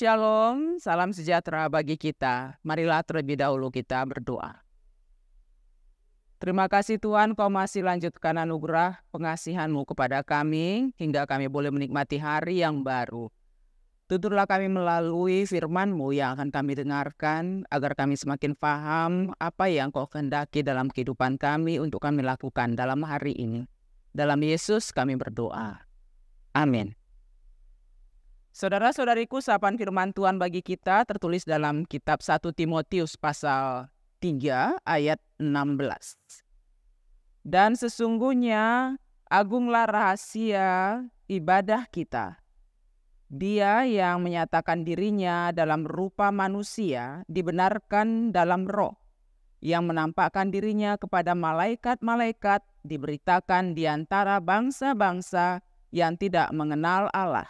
Shalom, salam sejahtera bagi kita. Marilah terlebih dahulu kita berdoa. Terima kasih Tuhan, Kau masih lanjutkan anugerah pengasihan-Mu kepada kami, hingga kami boleh menikmati hari yang baru. Tuntunlah kami melalui firman-Mu yang akan kami dengarkan, agar kami semakin paham apa yang Kau kehendaki dalam kehidupan kami untuk kami lakukan dalam hari ini. Dalam Yesus kami berdoa. Amin. Saudara-saudariku, sapaan firman Tuhan bagi kita tertulis dalam kitab 1 Timotius pasal 3 ayat 16. Dan sesungguhnya agunglah rahasia ibadah kita. Dia yang menyatakan dirinya dalam rupa manusia dibenarkan dalam roh, yang menampakkan dirinya kepada malaikat-malaikat diberitakan di antara bangsa-bangsa yang tidak mengenal Allah,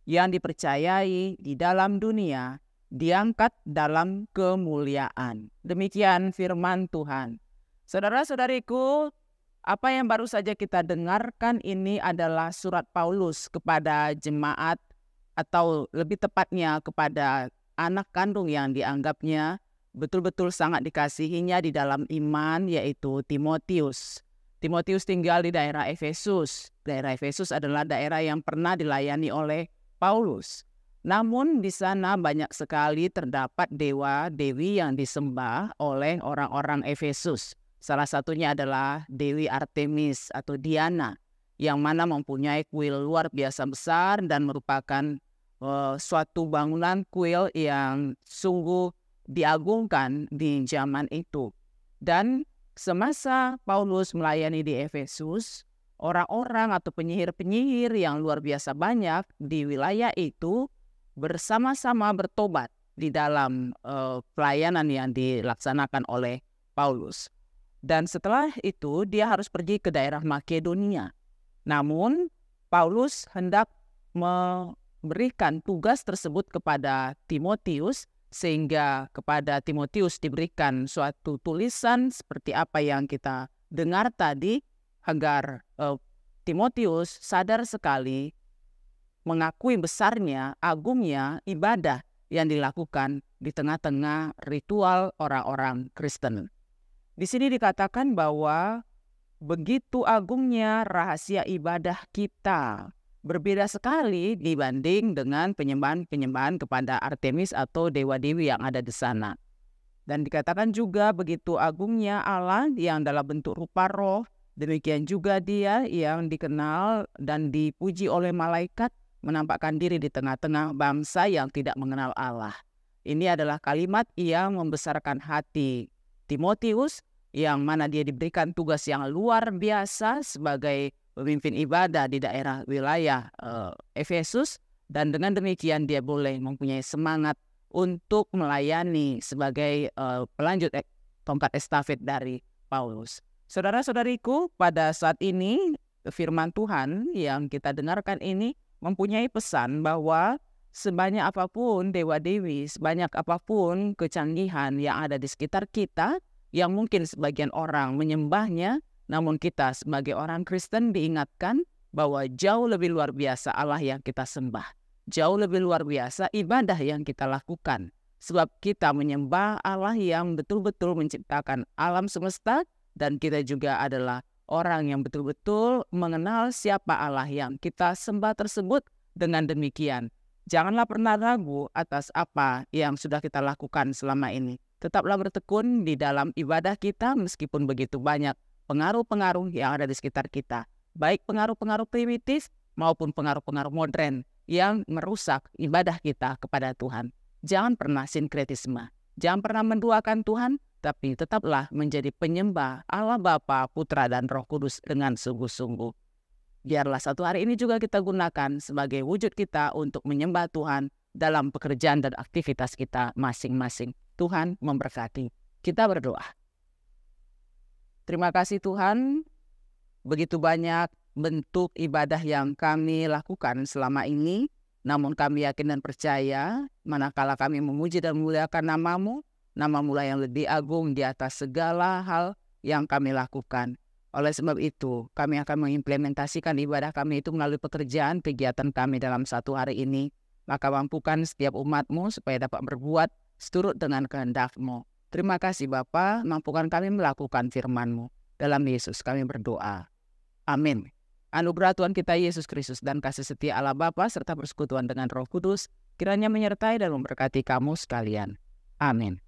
yang dipercayai di dalam dunia, diangkat dalam kemuliaan. Demikian firman Tuhan. Saudara-saudariku, apa yang baru saja kita dengarkan ini adalah surat Paulus kepada jemaat, atau lebih tepatnya kepada anak kandung yang dianggapnya betul-betul sangat dikasihinya di dalam iman, yaitu Timotius. Timotius tinggal di daerah Efesus. Daerah Efesus adalah daerah yang pernah dilayani oleh Paulus. Namun di sana banyak sekali terdapat dewa-dewi yang disembah oleh orang-orang Efesus. Salah satunya adalah Dewi Artemis atau Diana, yang mana mempunyai kuil luar biasa besar dan merupakan suatu bangunan kuil yang sungguh diagungkan di zaman itu. Dan semasa Paulus melayani di Efesus, orang-orang atau penyihir-penyihir yang luar biasa banyak di wilayah itu bersama-sama bertobat di dalam pelayanan yang dilaksanakan oleh Paulus. Dan setelah itu dia harus pergi ke daerah Makedonia. Namun Paulus hendak memberikan tugas tersebut kepada Timotius, sehingga kepada Timotius diberikan suatu tulisan seperti apa yang kita dengar tadi, agar Timotius sadar sekali mengakui besarnya, agungnya ibadah yang dilakukan di tengah-tengah ritual orang-orang Kristen. Di sini dikatakan bahwa begitu agungnya rahasia ibadah kita, berbeda sekali dibanding dengan penyembahan-penyembahan kepada Artemis atau dewa-dewi yang ada di sana. Dan dikatakan juga begitu agungnya Allah yang dalam bentuk rupa roh, demikian juga dia yang dikenal dan dipuji oleh malaikat menampakkan diri di tengah-tengah bangsa yang tidak mengenal Allah. Ini adalah kalimat yang membesarkan hati Timotius, yang mana dia diberikan tugas yang luar biasa sebagai pemimpin ibadah di daerah wilayah Efesus, dan dengan demikian dia boleh mempunyai semangat untuk melayani sebagai pelanjut tongkat estafet dari Paulus. Saudara-saudariku, pada saat ini firman Tuhan yang kita dengarkan ini mempunyai pesan bahwa sebanyak apapun dewa-dewi, sebanyak apapun kecanggihan yang ada di sekitar kita, yang mungkin sebagian orang menyembahnya, namun kita sebagai orang Kristen diingatkan bahwa jauh lebih luar biasa Allah yang kita sembah. Jauh lebih luar biasa ibadah yang kita lakukan. Sebab kita menyembah Allah yang betul-betul menciptakan alam semesta, dan kita juga adalah orang yang betul-betul mengenal siapa Allah yang kita sembah tersebut. Dengan demikian, janganlah pernah ragu atas apa yang sudah kita lakukan selama ini. Tetaplah bertekun di dalam ibadah kita meskipun begitu banyak pengaruh-pengaruh yang ada di sekitar kita. Baik pengaruh-pengaruh primitif maupun pengaruh-pengaruh modern yang merusak ibadah kita kepada Tuhan. Jangan pernah sinkretisme. Jangan pernah menduakan Tuhan, tapi tetaplah menjadi penyembah Allah Bapa, Putra, dan Roh Kudus dengan sungguh-sungguh. Biarlah satu hari ini juga kita gunakan sebagai wujud kita untuk menyembah Tuhan dalam pekerjaan dan aktivitas kita masing-masing. Tuhan memberkati. Kita berdoa. Terima kasih Tuhan, begitu banyak bentuk ibadah yang kami lakukan selama ini, namun kami yakin dan percaya manakala kami memuji dan memuliakan nama-Mu, nama-Mu lah yang lebih agung di atas segala hal yang kami lakukan. Oleh sebab itu, kami akan mengimplementasikan ibadah kami itu melalui pekerjaan kegiatan kami dalam satu hari ini. Maka mampukan setiap umat-Mu supaya dapat berbuat seturut dengan kehendak-Mu. Terima kasih Bapa, mampukan kami melakukan firman-Mu. Dalam Yesus kami berdoa. Amin. Anugerah Tuhan kita Yesus Kristus dan kasih setia Allah Bapa serta persekutuan dengan Roh Kudus kiranya menyertai dan memberkati kamu sekalian. Amin.